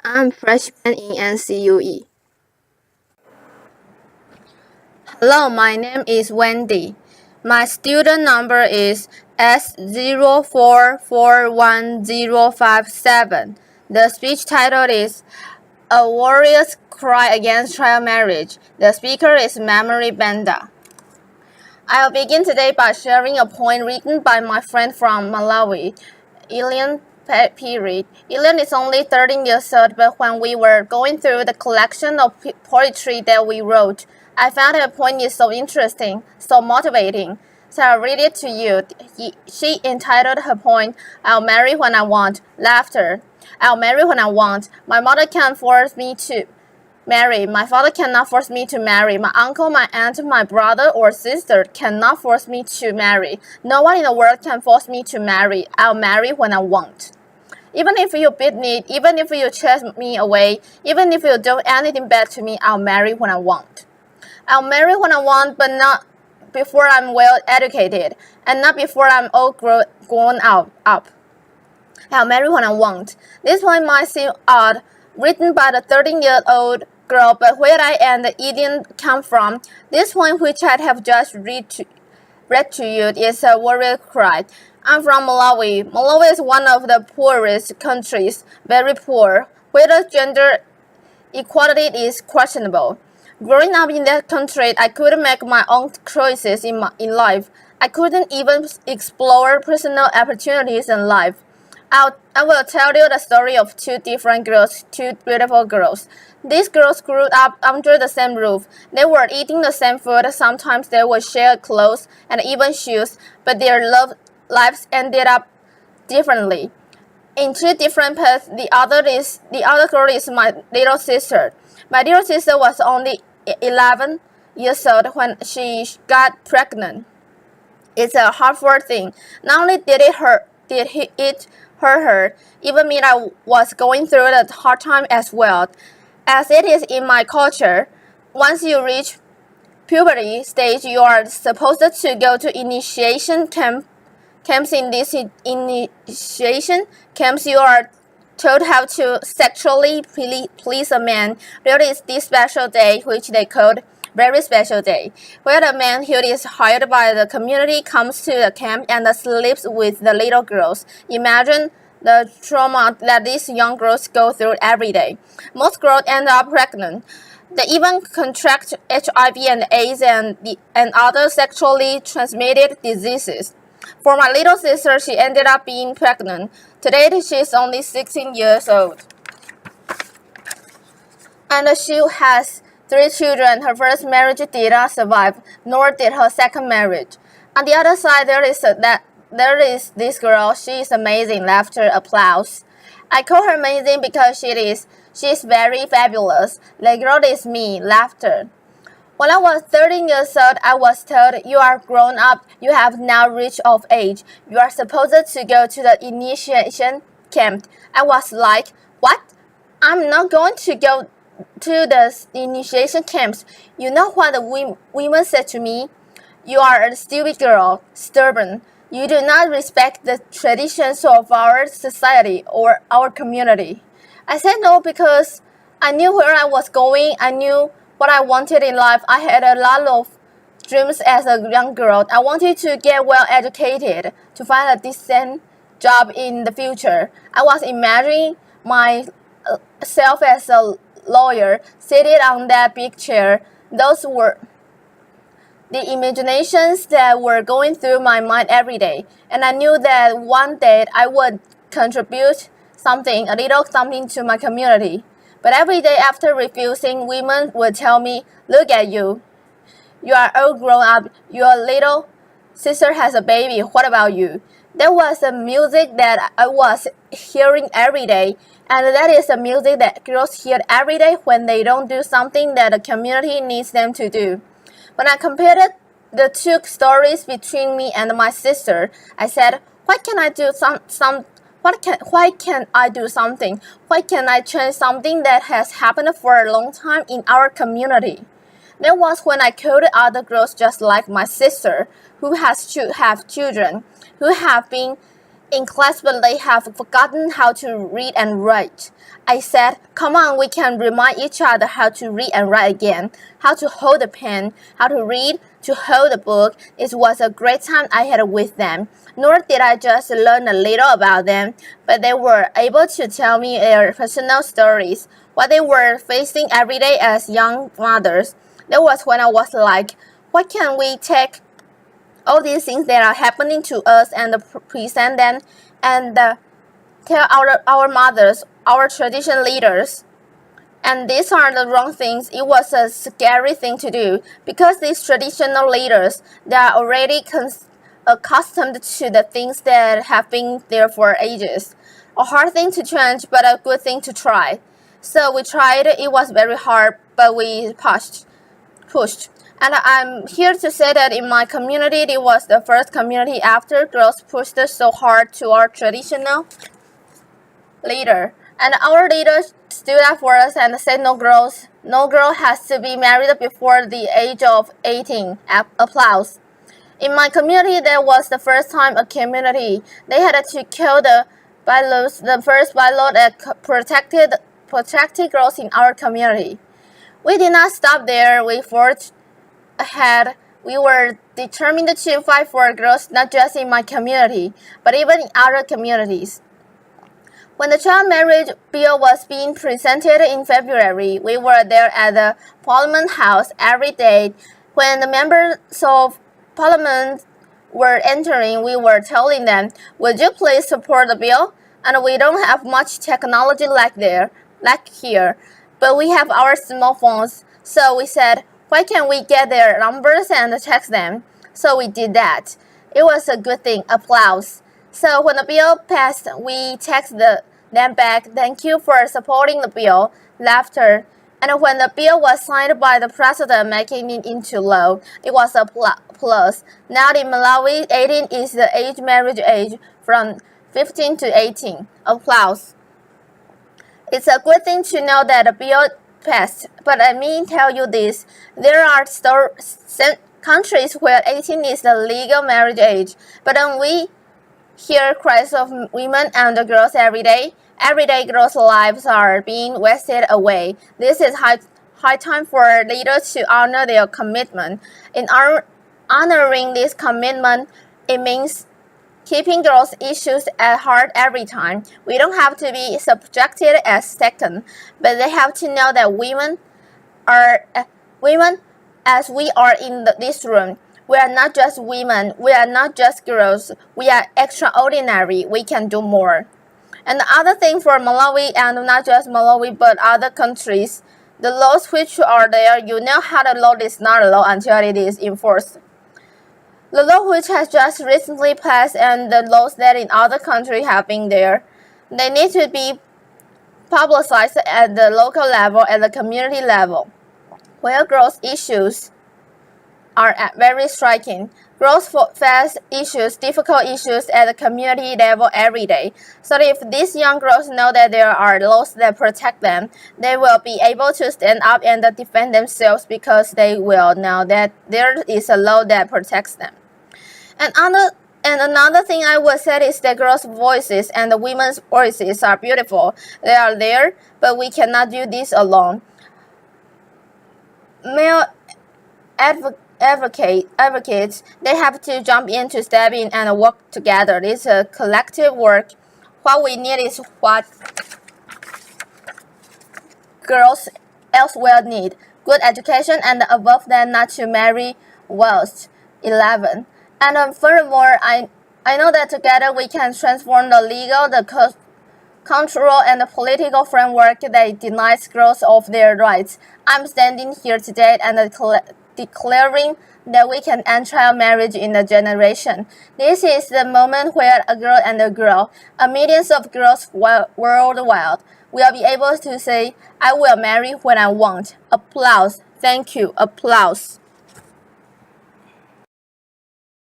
I'm freshman in NCUE. Hello, my name is Wendy. My student number is S0441057. The speech title is A Warrior's Cry Against Child Marriage. The speaker is Memory Banda. I'll begin today by sharing a poem written by my friend from Malawi, Elian Period. Elian is only 13 years old, but when we were going through the collection of poetry that we wrote, I found her poem is so interesting, so motivating. So I'll read it to you. She entitled her poem, I'll marry when I want, laughter. I'll marry when I want. My mother can't force me to marry. My father cannot force me to marry. My uncle, my aunt, my brother or sister cannot force me to marry. No one in the world can force me to marry. I'll marry when I want. Even if you beat me, even if you chase me away, even if you do anything bad to me, I'll marry when I want. I'll marry when I want, but not before I'm well educated, and not before I'm all grown up. I'll marry when I want. This one might seem odd, written by the 13-year-old girl, but where I and the idiom come from, this one which I have just read to you is a warrior cry. I'm from Malawi. Malawi is one of the poorest countries, very poor, where the gender equality is questionable. Growing up in that country, I couldn't make my own choices in life. I couldn't even explore personal opportunities in life. I will tell you the story of two different girls, two beautiful girls. These girls grew up under the same roof. They were eating the same food. Sometimes they would share clothes and even shoes, but their lives ended up differently. In two different paths. The other girl is my little sister. My little sister was only 11 years old when she got pregnant. It's a hurtful thing. Not only did it hurt her, even me, I was going through a hard time as well. As it is in my culture, once you reach puberty stage, you are supposed to go to initiation camps. In this initiation camps, you are told how to sexually please a man. There is this special day, which they called very special day, where the man who is hired by the community comes to the camp and sleeps with the little girls. Imagine the trauma that these young girls go through every day. Most girls end up pregnant. They even contract HIV and AIDS and other sexually transmitted diseases. For my little sister, she ended up being pregnant. Today, she's only 16 years old. And she has 3 children. Her first marriage did not survive, nor did her second marriage. On the other side, there is this girl. She is amazing. Laughter, applause. I call her amazing because she is very fabulous. The girl is me. Laughter. When I was 13 years old, I was told, you are grown up, you have now reached of age. You are supposed to go to the initiation camp. I was like, what? I'm not going to go to the initiation camps. You know what the women said to me? You are a stupid girl, stubborn. You do not respect the traditions of our society or our community. I said no because I knew where I was going. I knew what I wanted in life. I had a lot of dreams as a young girl. I wanted to get well educated, to find a decent job in the future. I was imagining myself as a lawyer, seated on that big chair. Those were the imaginations that were going through my mind every day. And I knew that one day I would contribute something, a little something to my community. But every day after refusing, women would tell me, look at you. You are all grown up. Your little sister has a baby. What about you? That was the music that I was hearing every day. And that is the music that girls hear every day when they don't do something that the community needs them to do. When I compared the two stories between me and my sister, I said, why can I do why can't I do something? Why can't I change something that has happened for a long time in our community? That was when I quoted other girls just like my sister, who has to have children, who have been in class, but they have forgotten how to read and write. I said, come on, we can remind each other how to read and write again, how to hold a pen, how to read, to hold a book. It was a great time I had with them. Nor did I just learn a little about them, but they were able to tell me their personal stories, what they were facing every day as young mothers. That was when I was like, what can we take all these things that are happening to us and present them and tell our mothers, our tradition leaders. And these are the wrong things. It was a scary thing to do because these traditional leaders, they are already accustomed to the things that have been there for ages. A hard thing to change, but a good thing to try. So we tried. It was very hard, but we pushed. And I'm here to say that in my community, it was the first community after girls pushed so hard to our traditional leader. And our leader stood up for us and said no girl has to be married before the age of 18. Applause. In my community, that was the first time a community, they had to kill the first bylaw that protected girls in our community. We did not stop there. We forged ahead. We were determined to fight for girls not just in my community, but even in other communities. When the child marriage bill was being presented in February, we were there at the Parliament House every day. When the members of Parliament were entering, we were telling them, would you please support the bill? And we don't have much technology like here, but we have our smartphones. So we said, why can't we get their numbers and text them? So we did that. It was a good thing. Applause. So when the bill passed, we texted them back, thank you for supporting the bill. Laughter. And when the bill was signed by the president making it into law, it was a plus. Now in Malawi, 18 is the marriage age from 15 to 18. Applause. It's a good thing to know that the bill passed, but let me tell you this. There are countries where 18 is the legal marriage age, but then we hear cries of women and girls every day. Every day girls' lives are being wasted away. This is high time for leaders to honor their commitment. In honoring this commitment, it means keeping girls' issues at heart every time. We don't have to be subjected as second, but they have to know that women as we are in this room. We are not just women, we are not just girls, we are extraordinary, we can do more. And the other thing for Malawi, and not just Malawi but other countries, the laws which are there, you know how the law is not a law until it is enforced. The law which has just recently passed and the laws that in other countries have been there, they need to be publicized at the local level, at the community level, where girls' issues are very striking. Girls face issues, difficult issues at the community level every day. So if these young girls know that there are laws that protect them, they will be able to stand up and defend themselves because they will know that there is a law that protects them. And another thing I would say is that girls' voices and the women's voices are beautiful. They are there, but we cannot do this alone. Male advocates, they have to jump in to step in and work together. It's a collective work. What we need is what girls elsewhere need: good education and above that not to marry wealth. 11. And furthermore, I know that together we can transform the legal, the cultural, and the political framework that denies girls of their rights. I'm standing here today and declaring that we can end child marriage in a generation. This is the moment where a girl and a girl, millions of girls worldwide, will be able to say, I will marry when I want. Applause. Thank you. Applause.